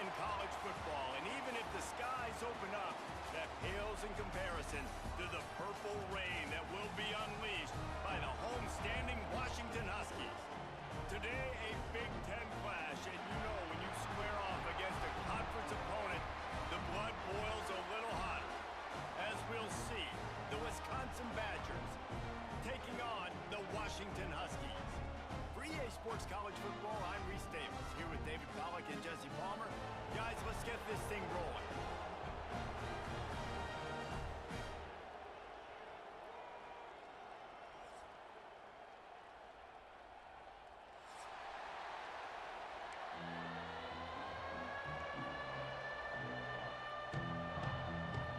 in college football, and even if the skies open up, that pales in comparison to the purple rain that will be unleashed by the home-standing Washington Huskies. Today, a Big Ten clash, and you know when you square off against a conference opponent, the blood boils a little hotter. As we'll see, the Wisconsin Badgers taking on the Washington Huskies. For EA Sports College Football, I'm Reese Davis, here with David Pollack and Jesse Palmer. Guys, let's get this thing rolling.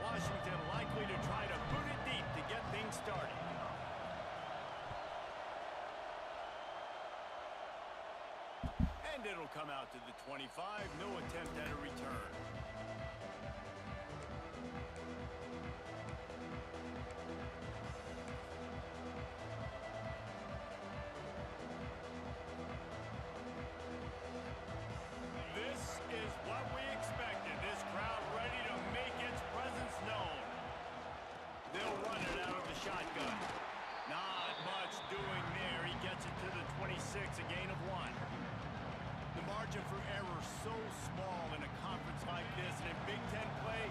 Washington likely to try to boot it deep to get things started. And it'll come out to the 25. No attempt at a return. This is what we expected. This crowd ready to make its presence known. They'll run it out of the shotgun. Not much doing there. He gets it to the 26, a gain of 1. The margin for error so small in a conference like this, and in Big Ten play,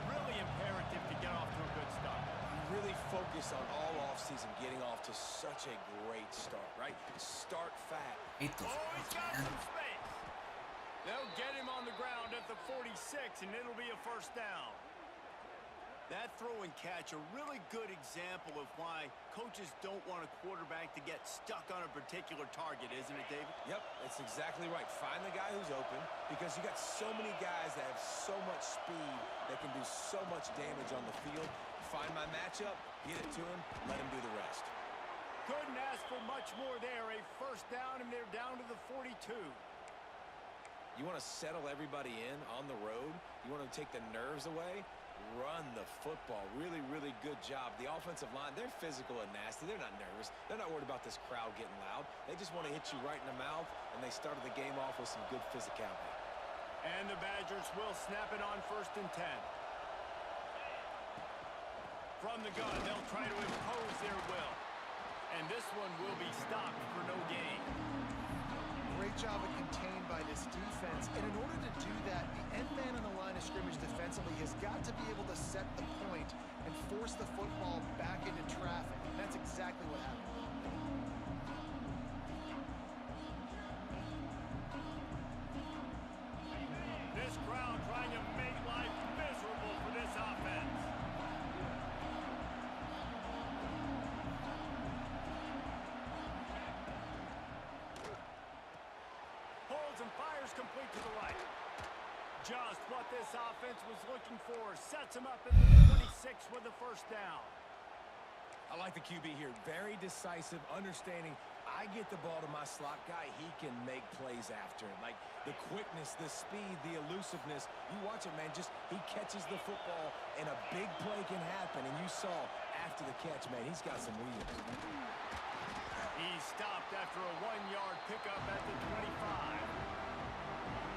really imperative to get off to a good start. You really focus on all offseason getting off to such a great start, right? Start fat. Oh, he's got some space. They'll get him on the ground at the 46, and it'll be a first down. That throw and catch, a really good example of why coaches don't want a quarterback to get stuck on a particular target, isn't it, David? Yep, that's exactly right. Find the guy who's open, because you got so many guys that have so much speed that can do so much damage on the field. Find my matchup, get it to him, let him do the rest. Couldn't ask for much more there. A first down, and they're down to the 42. You want to settle everybody in on the road? You want to take the nerves away? Run the football. Really, really good job. The offensive line, they're physical and nasty. They're not nervous. They're not worried about this crowd getting loud. They just want to hit you right in the mouth, and they started the game off with some good physicality. And the Badgers will snap it on 1st and 10. From the gun, they'll try to impose their will. And this one will be stopped for no gain. Great job of contained by this defense. And in order to do that, the end man on the line of scrimmage defensively has got to be able to set the point and force the football back into traffic. And that's exactly what happened. This crowd trying to make life miserable for this offense. And fires complete to the right. Just what this offense was looking for. Sets him up at the 26 with the first down. I like the QB here. Very decisive, understanding. I get the ball to my slot guy. He can make plays after it. Like the quickness, the speed, the elusiveness. You watch it, man. Just he catches the football, and a big play can happen. And you saw after the catch, man, he's got some wheels. He stopped after a 1-yard pickup at the 25.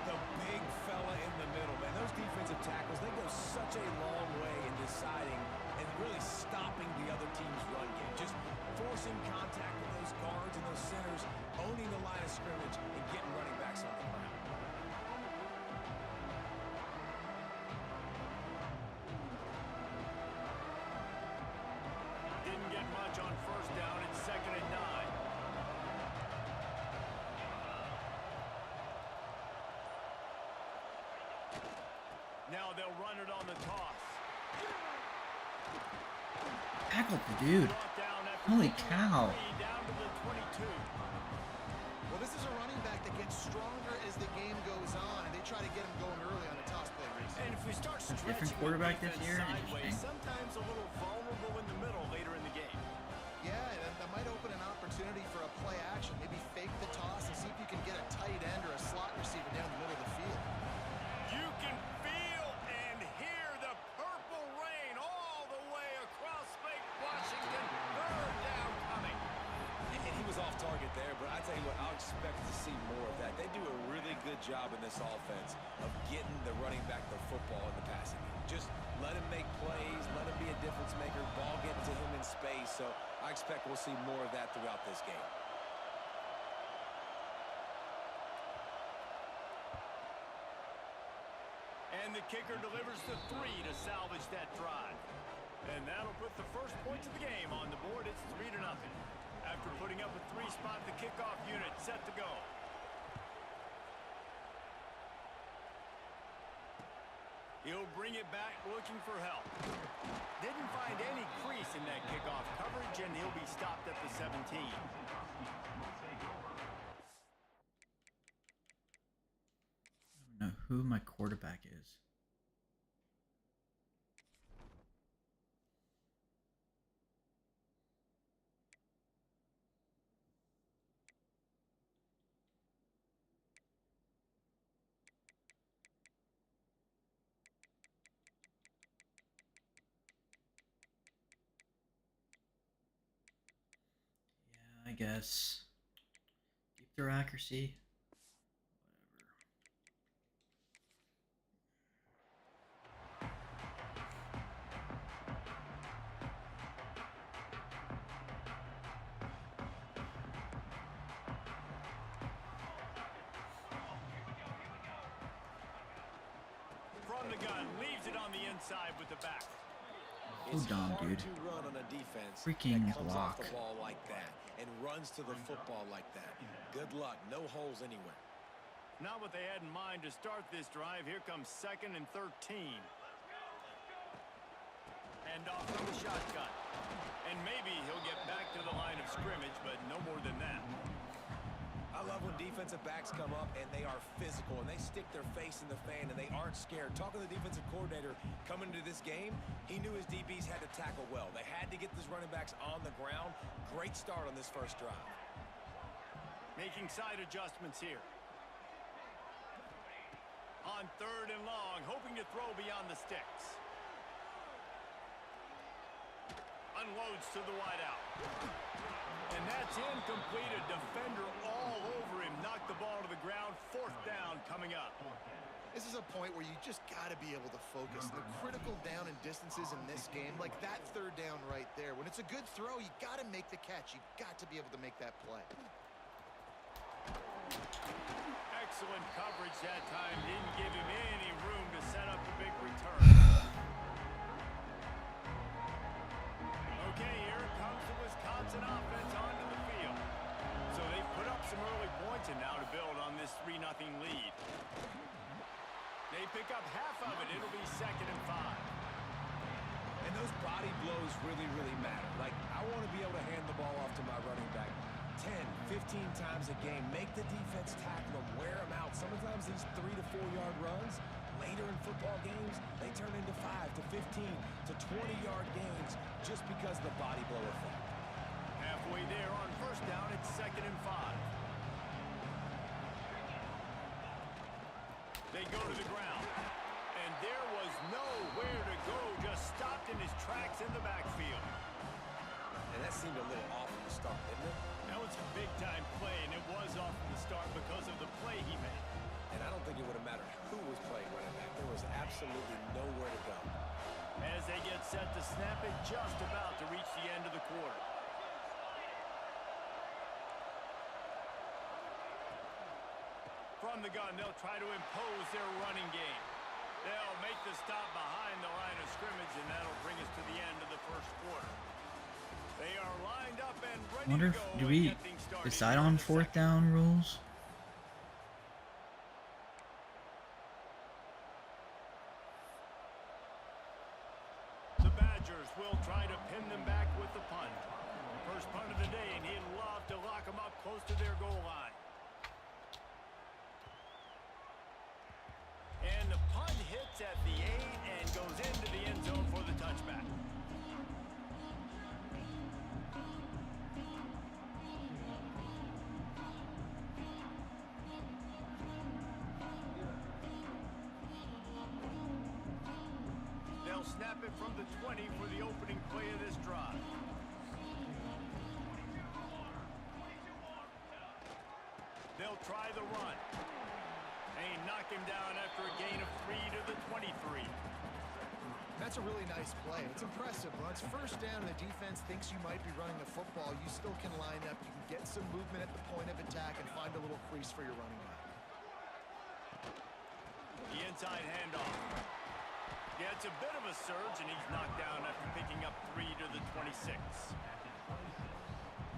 The big fella in the middle, man. Those defensive tackles, they go such a long way in deciding and really stopping the other team's run game. Just forcing contact with those guards and those centers, owning the line of scrimmage, and getting running backs on the ground. Didn't get much on first down. It's 2nd and 9. Now they'll run it on the toss. Tackled the dude. Holy cow. Down to the 22. Well, this is a running back that gets stronger as the game goes on, and they try to get him going early on a toss play race. And if we start stretching Different quarterback this year. sideways, Interesting. sometimes a little vulnerable in the middle later in the game. Yeah, that might open an opportunity for a play action. Maybe fake the toss and see if you can get a tight end or a slot receiver down the middle of the field. You can feel and hear the purple rain all the way across Lake Washington. 3rd down coming. And he was off target there, but I tell you what, I'll expect to see more of that. They do a really good job in this offense of getting the running back the football in the passing game. Just let him make plays, let him be a difference maker, ball getting to him in space. So I expect we'll see more of that throughout this game. And the kicker delivers the 3 to salvage that drive. And that'll put the first points of the game on the board. It's 3-0. After putting up a 3-spot, the kickoff unit set to go. He'll bring it back looking for help. Didn't find any crease in that kickoff coverage, and he'll be stopped at the 17. I don't know who my quarterback is. I guess. Keep their accuracy. From the gun, leaves it on the inside with the back. Hold on, dude. To run on a defense Freaking that comes block. off the ball like that and runs to the football like that. Good luck. No holes anywhere. Not what they had in mind to start this drive. Here comes 2nd and 13. And off from the shotgun. And maybe he'll get back to the line of scrimmage, but no more than that. I love when defensive backs come up and they are physical and they stick their face in the fan and they aren't scared. Talking to the defensive coordinator coming into this game, he knew his DBs had to tackle well. They had to get these running backs on the ground. Great start on this first drive. Making side adjustments here. On 3rd and long, hoping to throw beyond the sticks. Unloads to the wideout. And that's incomplete. A defender all over him. Knocked the ball to the ground. 4th down coming up. This is a point where you just got to be able to focus. The critical down and distances in this game, like that 3rd down right there. When it's a good throw, you got to make the catch. You got to be able to make that play. Excellent coverage that time. Didn't give him any room to set up a big return. Okay, here comes the Wisconsin offense onto the field. So they've put up some early points and now to build on this 3-0 lead. They pick up half of it. It'll be 2nd and 5. And those body blows really, really matter. Like, I want to be able to hand the ball off to my running back 10, 15 times a game. Make the defense tackle them, wear them out. Sometimes these 3 to 4 yard runs, later in football games, they turn into 5 to 15 to 20-yard gains just because of the body blow effect. Halfway there on 1st down, it's 2nd and 5. They go to the ground. And there was nowhere to go, just stopped in his tracks in the backfield. And that seemed a little off from the start, didn't it? That was a big-time play, and it was off from the start because of the play he made. And I don't think it would have mattered who was playing running back. There was absolutely nowhere to go. As they get set to snap it, just about to reach the end of the quarter. From the gun, they'll try to impose their running game. They'll make the stop behind the line of scrimmage, and that'll bring us to the end of the first quarter. They are lined up and ready Wonder to go. if, do we decide on 4th down rules? The Badgers will try to pin them back with the punt. First punt of the day, and he'd love to lock them up close to their goal line. And the punt hits at the 8 and goes into the end zone for the touchback. They'll snap it from the 20 for the opening play of this drive. They'll try the run. And he knocked him down after a gain of 3 to the 23. That's a really nice play. It's impressive. When it's first down and the defense thinks you might be running the football, you still can line up. You can get some movement at the point of attack and find a little crease for your running back. The inside handoff. Yeah, it's a bit of a surge, and he's knocked down after picking up 3 to the 26.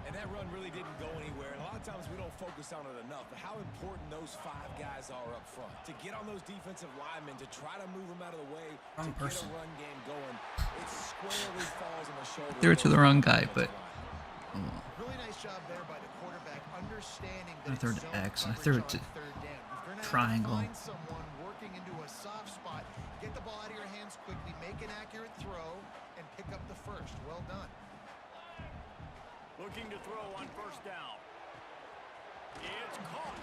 And that run really didn't go anywhere. And a lot of times we don't focus on it enough. But how important those 5 guys are up front. To get on those defensive linemen, to try to move them out of the way, to get a run game going. It squarely falls on the shoulder. Threw it to the wrong guy, but... Really nice job there by the quarterback, understanding that I threw it to X, and I threw it to triangle. Find someone working into a soft spot, get the ball out of your hands quickly, make an accurate throw, and pick up the first. Well done. Looking to throw on first down. It's caught.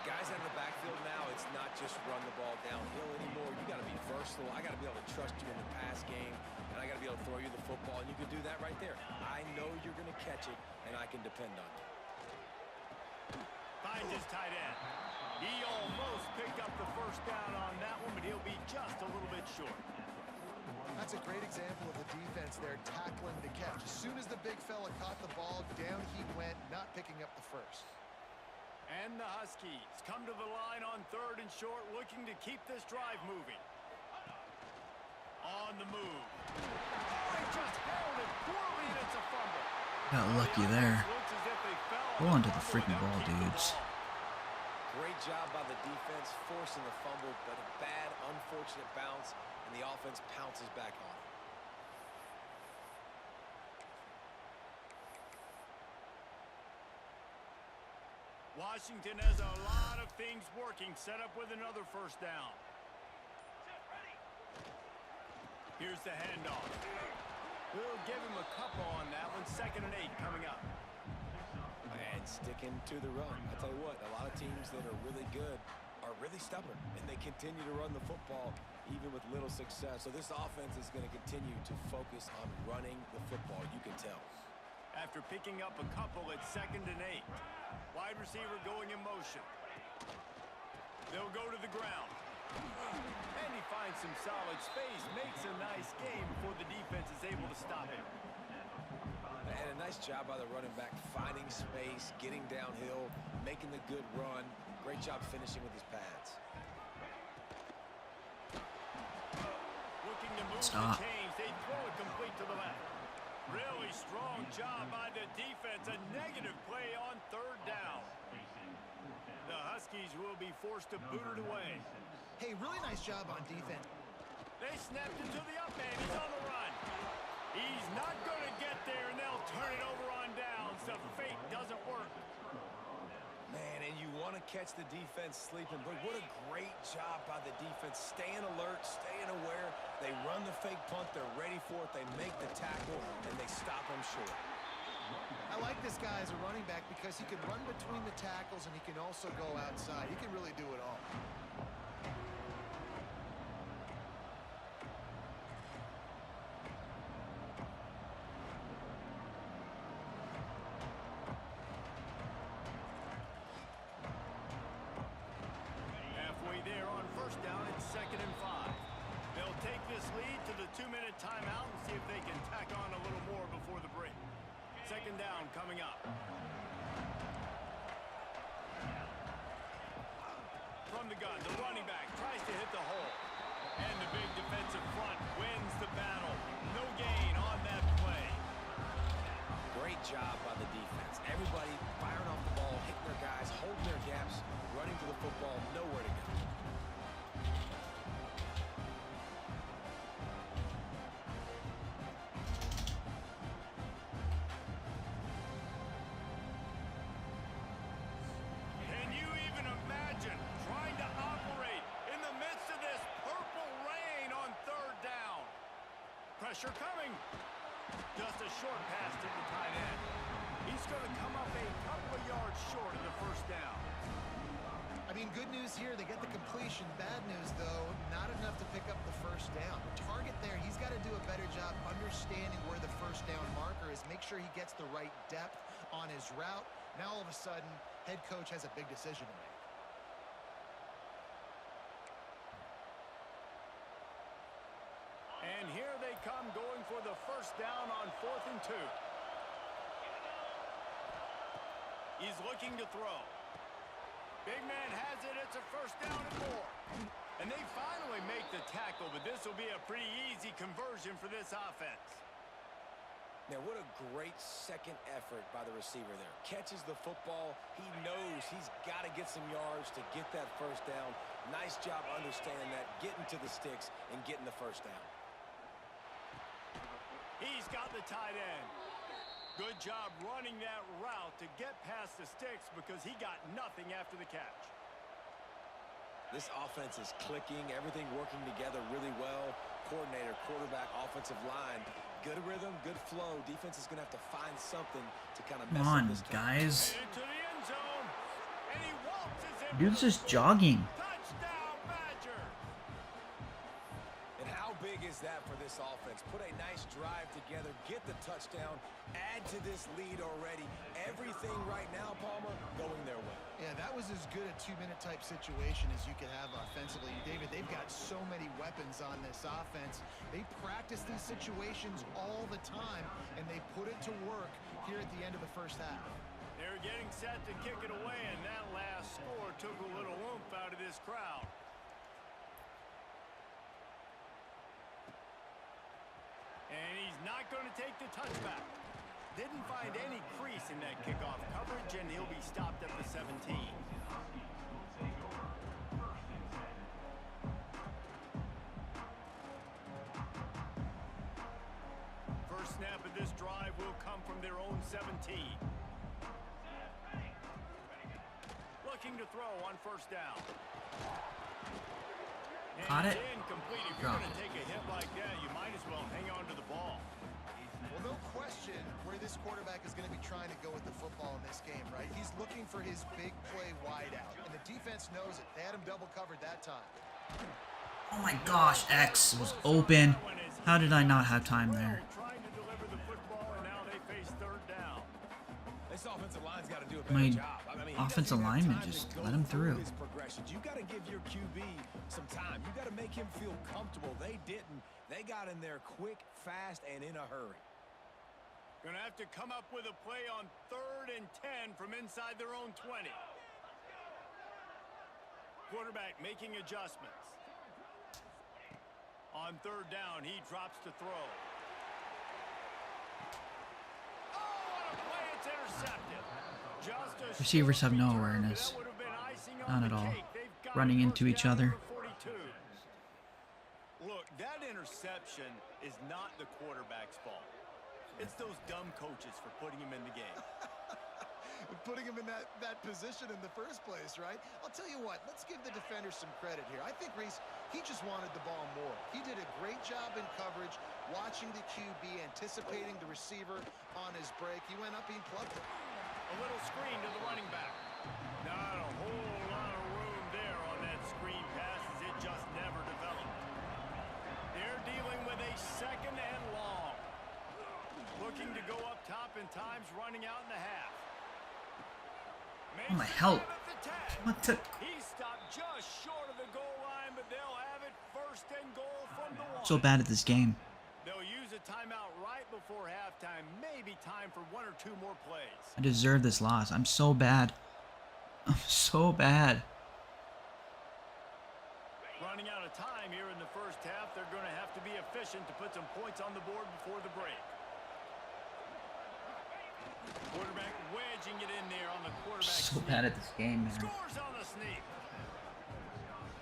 Guys out of the backfield now, it's not just run the ball downhill anymore. You got to be versatile. I got to be able to trust you in the pass game, and I got to be able to throw you the football, and you can do that right there. I know you're going to catch it, and I can depend on you. Finds his tight end. He almost picked up the first down on that one, but he'll be just a little bit short. That's a great example of the defense there, tackling the catch. As soon as the big fella caught the ball, down he went, not picking up the first. And the Huskies come to the line on 3rd and short, looking to keep this drive moving. On the move. They just held it poorly, and it's a fumble. Got lucky there. Hold on to the freaking ball, dudes. Great job by the defense, forcing the fumble, but a bad, unfortunate bounce, and the offense pounces back on it. Washington has a lot of things working, set up with another first down. Here's the handoff. We'll give him a couple on that one. 2nd and 8 coming up. And sticking to the run. I tell you what, a lot of teams that are really good are really stubborn, and they continue to run the football even with little success. So this offense is going to continue to focus on running the football, you can tell. After picking up a couple at 2nd and 8. Wide receiver going in motion. They'll go to the ground. And he finds some solid space, makes a nice game before the defense is able to stop him. And a nice job by the running back, finding space, getting downhill, making the good run. Great job finishing with his pads. Looking to move the chains. They throw it complete to the left. Really strong job by the defense. A negative play on 3rd down. The Huskies will be forced to boot it away. Hey, really nice job on defense. They snapped it to the up man. He's on the run. He's not going to get there, and they'll turn it over on downs. The fake doesn't work. Man, and you want to catch the defense sleeping, but what a great job by the defense. Staying alert, staying aware. They run the fake punt. They're ready for it. They make the tackle, and they stop them short. I like this guy as a running back because he can run between the tackles, and he can also go outside. He can really do it all. Timeout and see if they can tack on a little more before the break. 2nd down coming up. From the gun, the running back tries to hit the hole. And the big defensive front wins the battle. No gain on that play. Great job by the defense. Everybody firing off the ball, hitting their guys, holding their gaps, running to the football, nowhere to go. Pressure coming. Just a short pass to the tight end. He's going to come up a couple of yards short of the first down. I mean, good news here, they get the completion. Bad news, though, not enough to pick up the first down. The target there, he's got to do a better job understanding where the first down marker is. Make sure he gets the right depth on his route. Now, all of a sudden, head coach has a big decision to make. a first down on 4th and 2. He's looking to throw. Big man has it. It's a first down and more. And they finally make the tackle, but this will be a pretty easy conversion for this offense. Now, what a great second effort by the receiver there. Catches the football. He knows he's got to get some yards to get that first down. Nice job understanding that, getting to the sticks and getting the first down. He's got the tight end. Good job running that route to get past the sticks because he got nothing after the catch. This offense is clicking, everything working together really well. Coordinator, quarterback, offensive line, good rhythm, good flow. Defense is going to have to find something to kind of mess Come on, up this guys. Into the end zone, and he waltzes in. Dude's just jogging. Touchdown, Badger. And how big is that for this offense? Put a nice drive together, get the touchdown, add to this lead already. Everything right now, Palmer, going their way. Yeah, that was as good a 2-minute type situation as you could have offensively. David, they've got so many weapons on this offense. They practice these situations all the time, and they put it to work here at the end of the first half. They're getting set to kick it away, and that last score took a little oomph out of this crowd. And he's not going to take the touchback. Didn't find any crease in that kickoff coverage, and he'll be stopped at the 17. First snap of this drive will come from their own 17. Looking to throw on first down. Caught it. Incomplete. If you're going to take a hit like that, you might as well hang on to the ball. Well, no question where this quarterback is going to be trying to go with the football in this game, right? He's looking for his big play wide out, and the defense knows it. They had him double covered that time. Oh my gosh, X was open. How did I not have time there? Trying to deliver the football, and now they face third down. This offensive line's got to do a better My job. I mean, offensive lineman just let him through. You got to give your QB some time. You got to make him feel comfortable. They didn't. They got in there quick, fast, and in a hurry. Going to have to come up with a play on 3rd and 10 from inside their own 20. Quarterback making adjustments. On 3rd down, he drops to throw. Oh, what a play! It's intercepted. Just a Receivers have no short return, awareness. but that would have been icing on None the at all. cake. They've got Running a into first each down other. at 42. Look, that interception is not the quarterback's fault. It's those dumb coaches for putting him in the game. Putting him in that position in the first place, right? I'll tell you what, let's give the defender some credit here. I think Reese, he just wanted the ball more. He did a great job in coverage, watching the QB, anticipating the receiver on his break. He went up, he plugged it. A little screen to the running back. Not a whole lot of room there on that screen pass as it just never developed. They're dealing with a 2nd and long. Looking to go up top in times, running out in the half. Oh my help. What the? He stopped just short of the goal line, but they'll have it 1st and goal from the 1. So bad at this game. They'll use a timeout right before halftime. Maybe time for 1 or 2 more plays. I deserve this loss. I'm so bad. I'm so bad. Running out of time here in the first half. They're going to have to be efficient to put some points on the board before the break. Quarterback wedging it in there on the quarterback. So bad at this game, man. Scores on the sneak.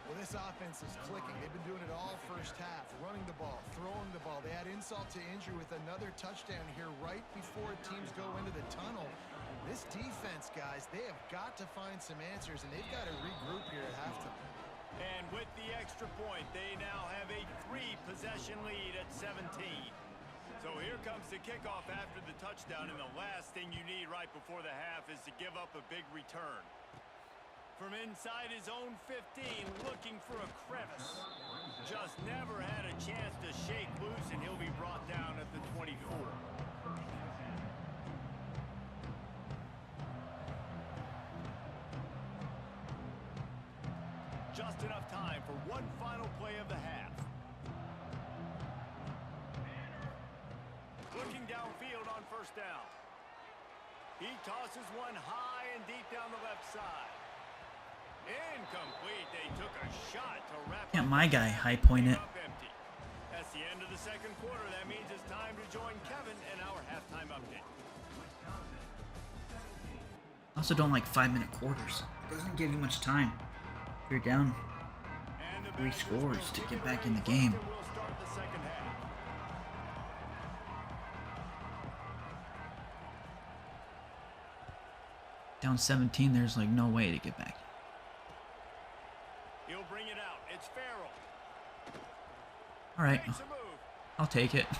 Well, this offense is clicking. They've been doing it all first half, running the ball, throwing the ball. They add insult to injury with another touchdown here right before teams go into the tunnel. This defense, guys, they have got to find some answers, and they've got to regroup here at halftime. And with the extra point, they now have a 3-possession lead at 17. So here comes the kickoff after the touchdown, and the last thing you need right before the half is to give up a big return. From inside his own 15, looking for a crevice. Just never had a chance to shake loose, and he'll be brought down at the 24. Just enough time for one final play of the half. downfield on first down. He tosses one high and deep down the left side. Incomplete. They took a shot to wrap Can't up my the guy half high and point came it. up empty. That's the end of the second quarter. That means it's time to join Kevin in our halftime update. I also don't like 5-minute quarters. It doesn't give you much time. If you're down And the 3 Badgers scores will to kick get it back away in the first, game. and we'll start the second half. Down 17, there's like no way to get back. He'll bring it out. It's Farrell. All right, Makes a move. I'll take it. Got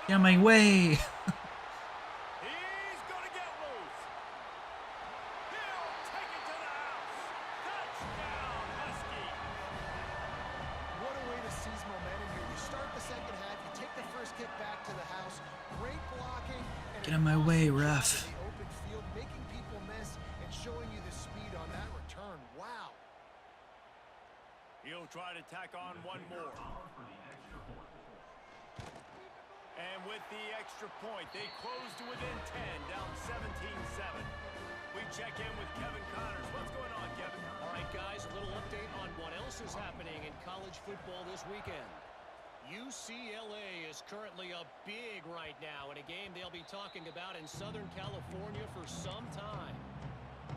Get out him. of my way. He's going to get loose. He'll take it to the house. Touchdown, Husky. What a way to seize momentum here. You start the second half, you take the first kick back to the house. Great blocking. And Get out of my way, an awesome ref. shot in the open field, making people miss and showing you the speed on that return. Wow. He'll try to tack on one more. And with the extra point, they close to within 10, down 17-7. We check in with Kevin Connors. What's going on, Kevin? All right, guys, a little update on what else is happening in college football this weekend. UCLA is currently up big right now in a game they'll be talking about in Southern California for some time.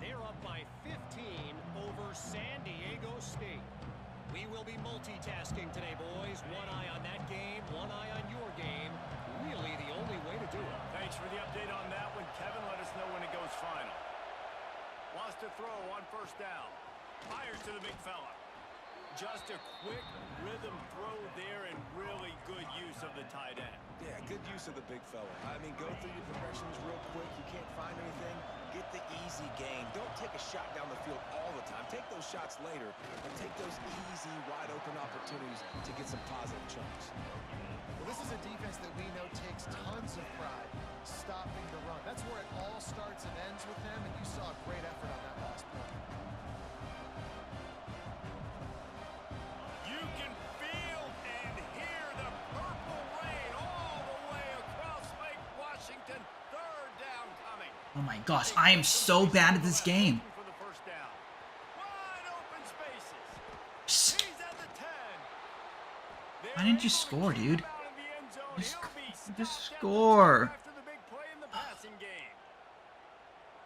They're up by 15 over San Diego State. We will be multitasking today, boys. One eye on that game, one eye on your game. Really the only way to do it. Thanks for the update on that one, Kevin. Let us know when it goes final. Wants to throw on first down. Fires to the big fella. Just a quick rhythm throw there and really good use of the tight end. Yeah, good use of the big fella. I mean, go through your progressions real quick. You can't find anything. Get the easy gain. Don't take a shot down the field all the time. Take those shots later, but take those easy, wide-open opportunities to get some positive chunks. Well, this is a defense that we know takes tons of pride stopping the run. That's where it all starts and ends with them, and you saw a great effort on that last play. You can feel and hear the purple rain all the way across Lake Washington. Third down coming. Oh my gosh, I am so bad at this game. For the first down. Wide open spaces. Psst. He's at the 10. Why didn't you score, dude? Out in the end zone. Just- He'll be just stopped at the score. 2 after the big play in the passing game.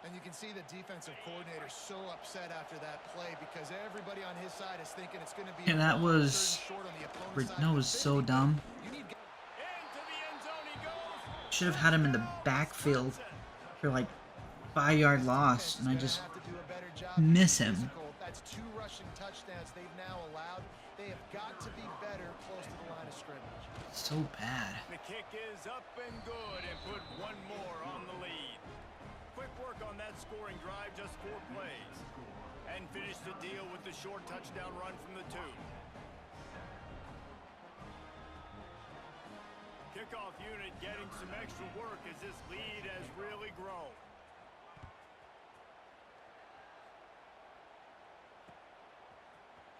And you can see the defensive coordinator so upset after that play because everybody on his side is thinking it's going to be Yeah, that was short on the opponent's side. that was so dumb. You need Into the end zone he goes. Should have had him in the backfield for like 5-yard loss, and I just have to do a better job miss being him. physical. That's 2 rushing touchdowns they've now allowed. They have got to be better close to the line of scrimmage. so bad. The kick is up and good and put one more on the lead. Quick work on that scoring drive, just 4 plays. And finish the deal with the short touchdown run from the 2. Kickoff unit getting some extra work as this lead has really grown.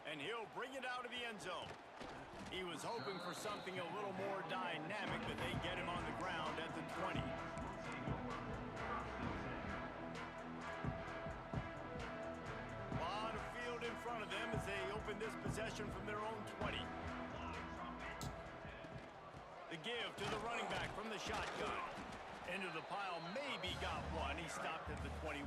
And he'll bring it out of the end zone. He was hoping for something a little more dynamic, but they get him on the ground at the 20. Lot of field in front of them as they open this possession from their own 20. The give to the running back from the shotgun. Into the pile, maybe got one. He stopped at the 21.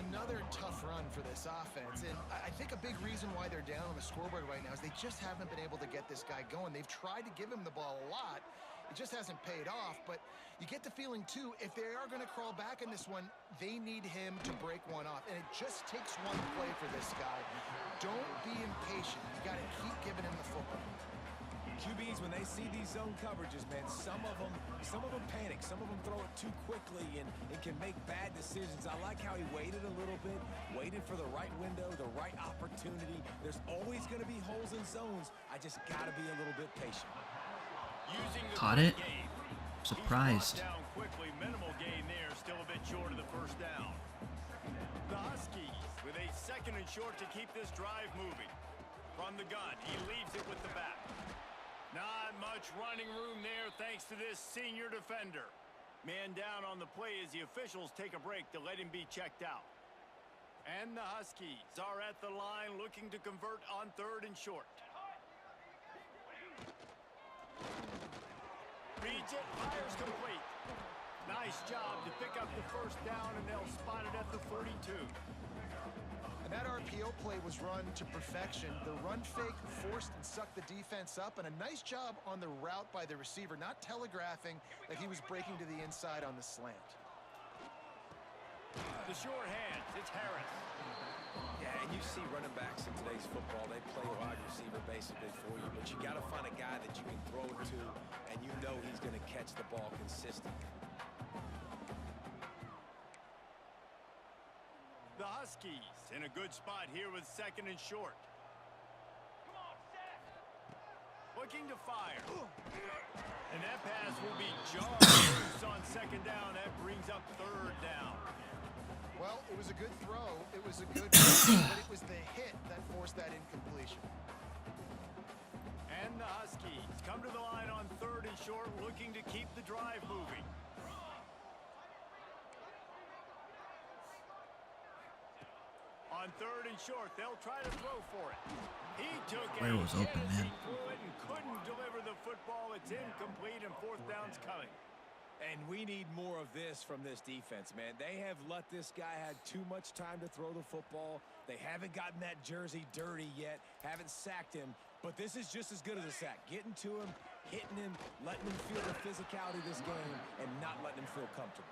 Another tough run for this offense, and I think a big reason why they're down on the scoreboard right now is they just haven't been able to get this guy going. They've tried to give him the ball a lot. It just hasn't paid off, but you get the feeling, too, if they are going to crawl back in this one, they need him to break one off, and it just takes one play for this guy. Don't be impatient. You got to keep giving him the football. QBs, when they see these zone coverages, man, some of them panic. Some of them throw it too quickly and can make bad decisions. I like how he waited a little bit, waited for the right window, the right opportunity. There's always going to be holes in zones. I just got to be a little bit patient. Caught it. Surprised. Down quickly, minimal gain there, still a bit short of the first down. The Huskies with a 2nd and short to keep this drive moving. From the gun, he leaves it with the back. Not much running room there thanks to this senior defender. Man down on the play as the officials take a break to let him be checked out. And the Huskies are at the line looking to convert on 3rd and short. Reads it, fires complete. Nice job to pick up the first down, and they'll spot it at the 42. And that RPO play was run to perfection. The run fake forced and sucked the defense up, and a nice job on the route by the receiver, not telegraphing that he was breaking to the inside on the slant. The short hands, it's Harris. Yeah, and you see running backs in today's football, they play wide receiver basically for you, but you got to find a guy that you can throw it to, and you know he's going to catch the ball consistently. The Huskies in a good spot here with 2nd and short. Looking to fire. And that pass will be jarred loose on 2nd down. That brings up 3rd down. Well, it was a good throw. It was a good throw, but it was the hit that forced that incompletion. And the Huskies come to the line on 3rd and short, looking to keep the drive moving. On 3rd and short, they'll try to throw for it. He took Play was open, man. And couldn't deliver the football. It's incomplete, and 4th down's coming. And we need more of this from this defense, man. They have let this guy have too much time to throw the football. They haven't gotten that jersey dirty yet, haven't sacked him, but this is just as good as a sack. Getting to him, hitting him, letting him feel the physicality of this game, and not letting him feel comfortable.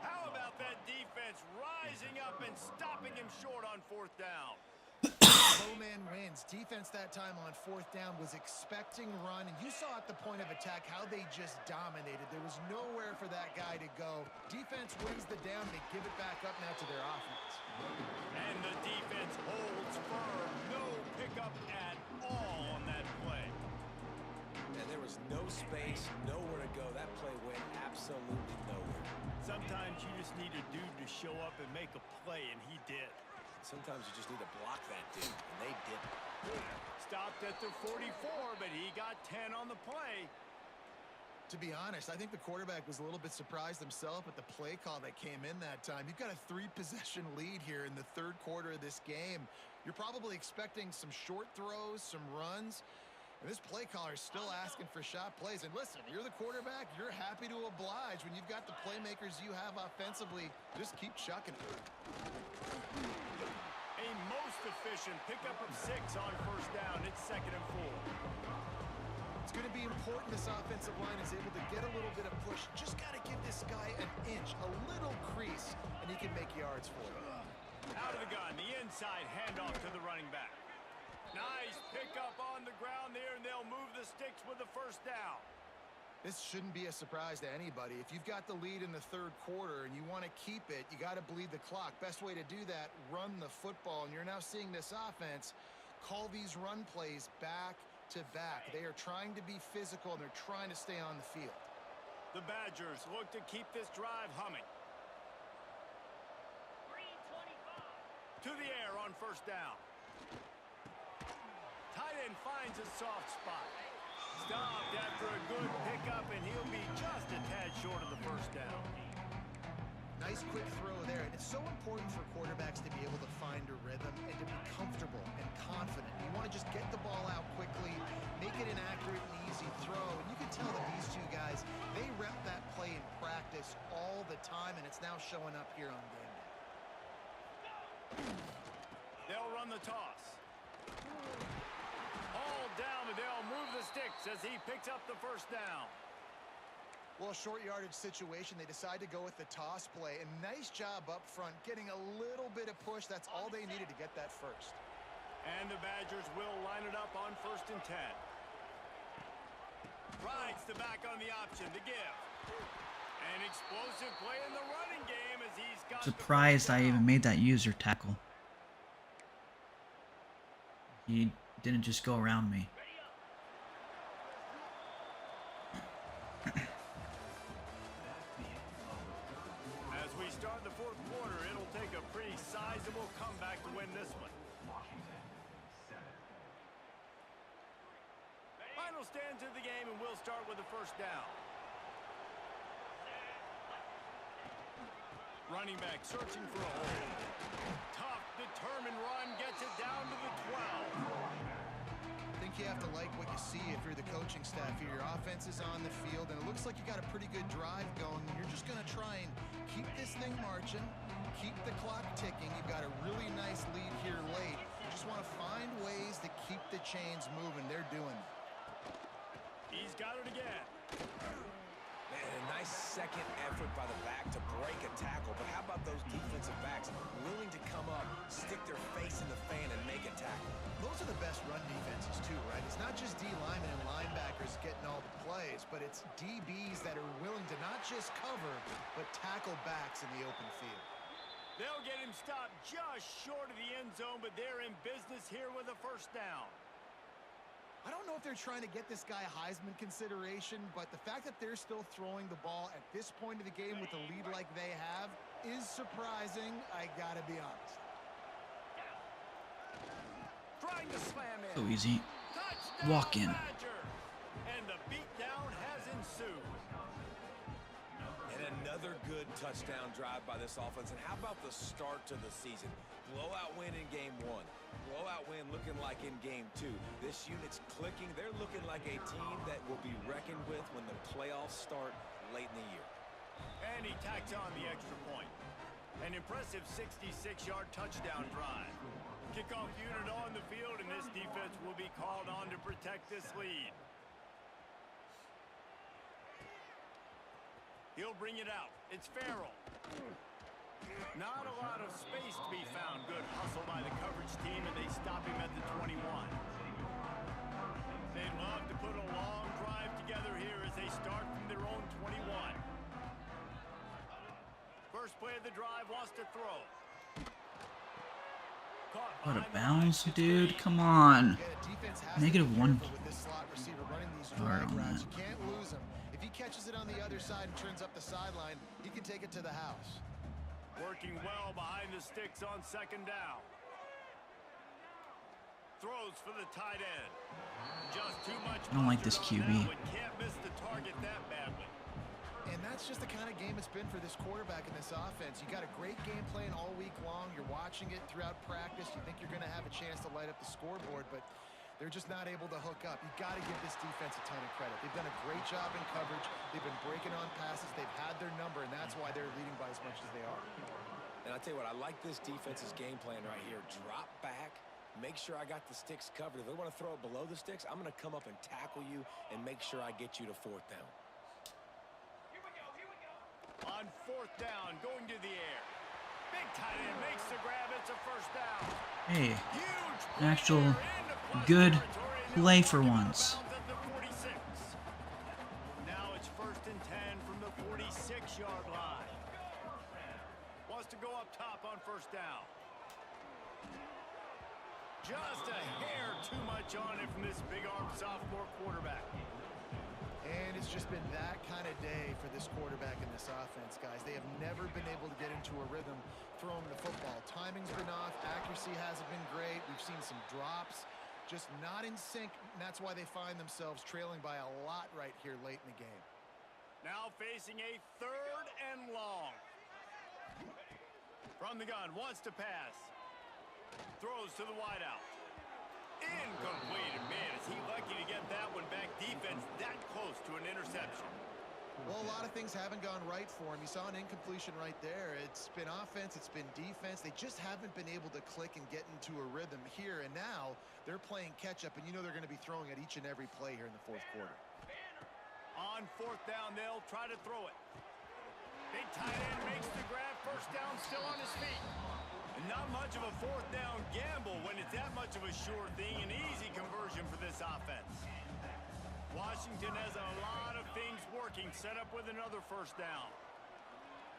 How about that defense rising up and stopping him short on 4th down? Low man wins. Defense that time on 4th down was expecting run, and you saw at the point of attack how they just dominated. There was nowhere for that guy to go. Defense wins the down. They give it back up now to their offense. And the defense holds firm. No pickup at all on that play. And there was no space, nowhere to go. That play went absolutely nowhere. Sometimes you just need a dude to show up and make a play, and he did. Sometimes you just need to block that dude, and they didn't. Stopped at the 44, but he got 10 on the play. To be honest, I think the quarterback was a little bit surprised himself at the play call that came in that time. You've got a 3-possession lead here in the 3rd quarter of this game. You're probably expecting some short throws, some runs. And this play caller is still asking for shot plays. And listen, you're the quarterback. You're happy to oblige when you've got the playmakers you have offensively. Just keep chucking it. A most efficient pickup of 6 on 1st down. It's 2nd and 4. It's going to be important this offensive line is able to get a little bit of push. Just got to give this guy an inch, a little crease, and he can make yards for it. Out of the gun, the inside handoff to the running back. Nice pickup on the ground there, and they'll move the sticks with the 1st down. This shouldn't be a surprise to anybody. If you've got the lead in the 3rd quarter and you want to keep it, you got to bleed the clock. Best way to do that, run the football. And you're now seeing this offense call these run plays back to back. They are trying to be physical, and they're trying to stay on the field. The Badgers look to keep this drive humming. To the air on 1st down. Tight end finds a soft spot. Stopped after a good pickup, and he'll be just a tad short of the 1st down. Nice quick throw there, and it's so important for quarterbacks to be able to find a rhythm and to be comfortable and confident. You want to just get the ball out quickly, make it an accurate and easy throw, and you can tell that these two guys, they rep that play in practice all the time, and it's now showing up here on game day. They'll run the toss. All down, and they'll move the sticks as he picks up the 1st down. Well, a short yardage situation, they decide to go with the toss play. And nice job up front, getting a little bit of push. That's all they needed to get that first. And the Badgers will line it up on 1st and 10. Rides the back on the option to give. An explosive play in the running game as he's got... Surprised I even made that user tackle. He didn't just go around me. As we start the 4th quarter, it'll take a pretty sizable comeback to win this one. Line Final stands of the game, and we'll start with the first down. Running back searching for a hole. Tough, determined run gets it down to the 12. I think you have to like what you see if you're the coaching staff here. Your offense is on the field, and it looks like you got a pretty good drive going. You're just going to try and keep this thing marching, keep the clock ticking. You've got a really nice lead here late. You just want to find ways to keep the chains moving. They're doing it. He's got it again. Man, a nice second effort by the back to break a tackle. But how about those defensive backs willing to come up, stick their face in the fan, and make a tackle? Those are the best run defenses too, right? It's not just D linemen and linebackers getting all the plays, but it's DBs that are willing to not just cover, but tackle backs in the open field. They'll get him stopped just short of the end zone, but they're in business here with a first down. I don't know if they're trying to get this guy Heisman consideration, but the fact that they're still throwing the ball at this point of the game with a lead like they have is surprising, I gotta be honest. Trying to slam in. So easy. Touchdown, Walk in. Badger. And the beatdown has ensued. And another good touchdown drive by this offense. And how about the start to the season? Blowout win in game 1. Blowout win looking like in game 2. This unit's clicking. They're looking like a team that will be reckoned with when the playoffs start late in the year. And he tacks on the extra point. An impressive 66-yard touchdown drive. Kickoff unit on the field, and this defense will be called on to protect this lead. He'll bring it out. It's Farrell. Not a lot of space to be found. Good hustle by the coverage team, and they stop him at the 21. They'd love to put a long drive together here as they start from their own 21. First play of the drive, wants to throw. Out of bounds, dude. Come on. -1 yard on that. You can't lose him. If he catches it on the other side and turns up the sideline, he can take it to the house. Working well behind the sticks on second down. Throws for the tight end. Just too much. I don't like this QB. Can't miss the target that badly. And that's just the kind of game it's been for this quarterback in this offense. You got a great game plan all week long. You're watching it throughout practice. You think you're going to have a chance to light up the scoreboard, but they're just not able to hook up. You got to give this defense a ton of credit. They've done a great job in coverage. They've been breaking on passes. They've had their number, and that's why they're leading by as much as they are. And I'll tell you what, I like this defense's game plan right here. Drop back, make sure I got the sticks covered. If they want to throw it below the sticks, I'm going to come up and tackle you and make sure I get you to fourth down. On fourth down, going to the air. Big tight end makes the grab. It's a first down. Hey, Huge an actual into good territory, and play they'll for pick it up once. bounds at the 46. Now it's first and 10 from the 46-yard line. Wants to go up top on first down. Just a hair too much on it from this big-arm sophomore quarterback. And it's just been that kind of day for this quarterback in this offense, guys. They have never been able to get into a rhythm throwing the football. Timing's been off. Accuracy hasn't been great. We've seen some drops. Just not in sync, and that's why they find themselves trailing by a lot right here late in the game. Now facing a third and long. From the gun, wants to pass. Throws to the wideout. Incomplete. And man, is he lucky to get that one back. Defense that close to an interception. Well, a lot of things haven't gone right for him. You saw an incompletion right there. It's been offense, it's been defense. They just haven't been able to click and get into a rhythm here. And now they're playing catch-up, and you know they're going to be throwing at each and every play here in the fourth quarter. On fourth down, they'll try to throw it. Big tight end makes the grab. First down, still on his feet. Not much of a fourth down gamble when it's that much of a sure thing. An easy conversion for this offense. Washington has a lot of things working. Set up with another first down.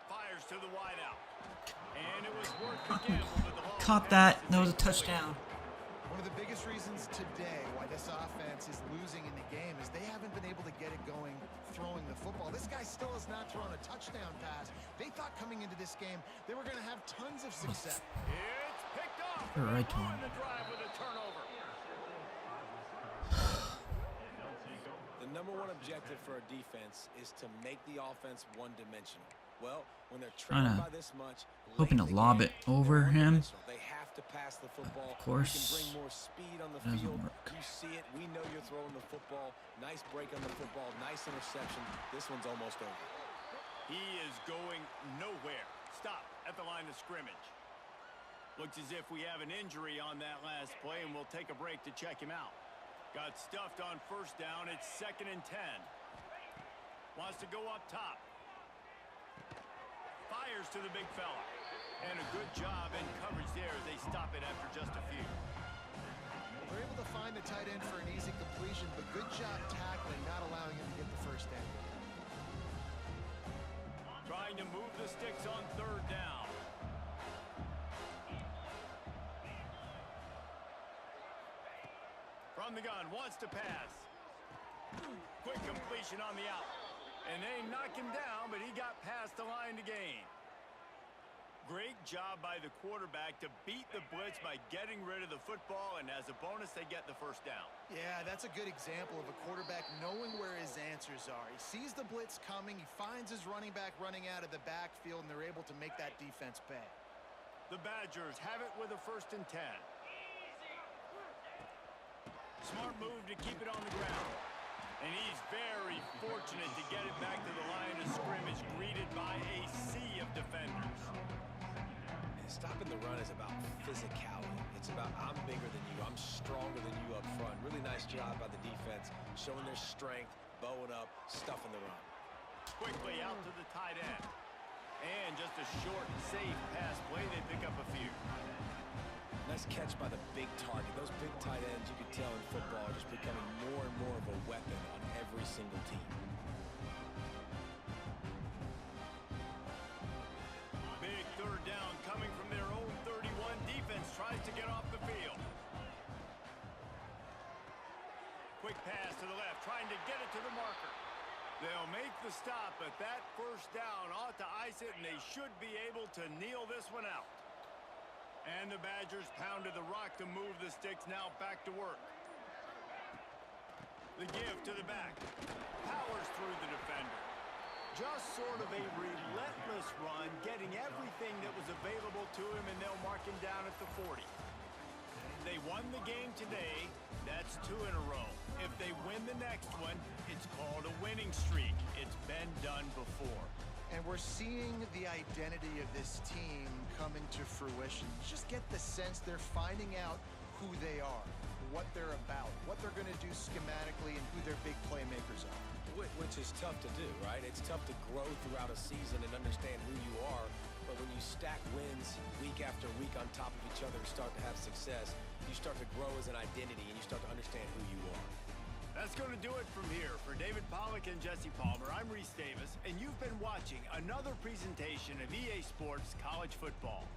Fires to the wideout. And it was worth the gamble, but the ball Caught that. That was a touchdown. One of the biggest reasons today why this offense is losing in the game is they haven't been able to get it going throwing the football. This guy still has not thrown a touchdown pass. They thought coming into this game they were going to have tons of success. It's picked off. Right to him. The drive with a turnover. The #1 objective for a defense is to make the offense one-dimensional. Well, when they're trailing by this much, hoping to lob it over him. They have to pass the football. Of course, you can bring more speed on the field. You see it. We know you're throwing the football. Nice break on the football. Nice interception. This one's almost over. He is going nowhere. Stop at the line of scrimmage. Looks as if we have an injury on that last play, and we'll take a break to check him out. Got stuffed on first down. It's 2nd and 10. Wants to go up top. Fires to the big fella. And a good job in coverage there as they stop it after just a few. They're able to find the tight end for an easy completion, but good job tackling, not allowing him to get the first down. Trying to move the sticks on 3rd down. From the gun, wants to pass. Quick completion on the out. And they knock him down, but he got past the line to gain. Great job by the quarterback to beat the blitz by getting rid of the football, and as a bonus, they get the first down. Yeah, that's a good example of a quarterback knowing where his answers are. He sees the blitz coming, he finds his running back running out of the backfield, and they're able to make that defense pay. The Badgers have it with a 1st and 10. Smart move to keep it on the ground. And he's very fortunate to get it back to the line of scrimmage, greeted by a sea of defenders. Stopping the run is about physicality. It's about I'm bigger than you. I'm stronger than you up front. Really nice job by the defense, showing their strength, bowing up, stuffing the run. Quickly out to the tight end. And just a short, safe pass play. They pick up a few. Nice catch by the big target. Those big tight ends, you can tell in football, are just becoming more and more of a weapon on every single team. Big 3rd down coming from their own 31. Defense tries to get off the field. Quick pass to the left, trying to get it to the marker. They'll make the stop, but that first down ought to ice it, and they should be able to kneel this one out. And the Badgers pounded the rock to move the sticks, now back to work. The give to the back. Powers through the defender. Just sort of a relentless run, getting everything that was available to him, and they'll mark him down at the 40. They won the game today. That's 2 in a row. If they win the next one, it's called a winning streak. It's been done before. And we're seeing the identity of this team come into fruition. You just get the sense they're finding out who they are, what they're about, what they're going to do schematically, and who their big playmakers are. Which is tough to do, right? It's tough to grow throughout a season and understand who you are. But when you stack wins week after week on top of each other and start to have success, you start to grow as an identity and you start to understand who you are. That's going to do it from here. For David Pollack and Jesse Palmer, I'm Reese Davis, and you've been watching another presentation of EA Sports College Football.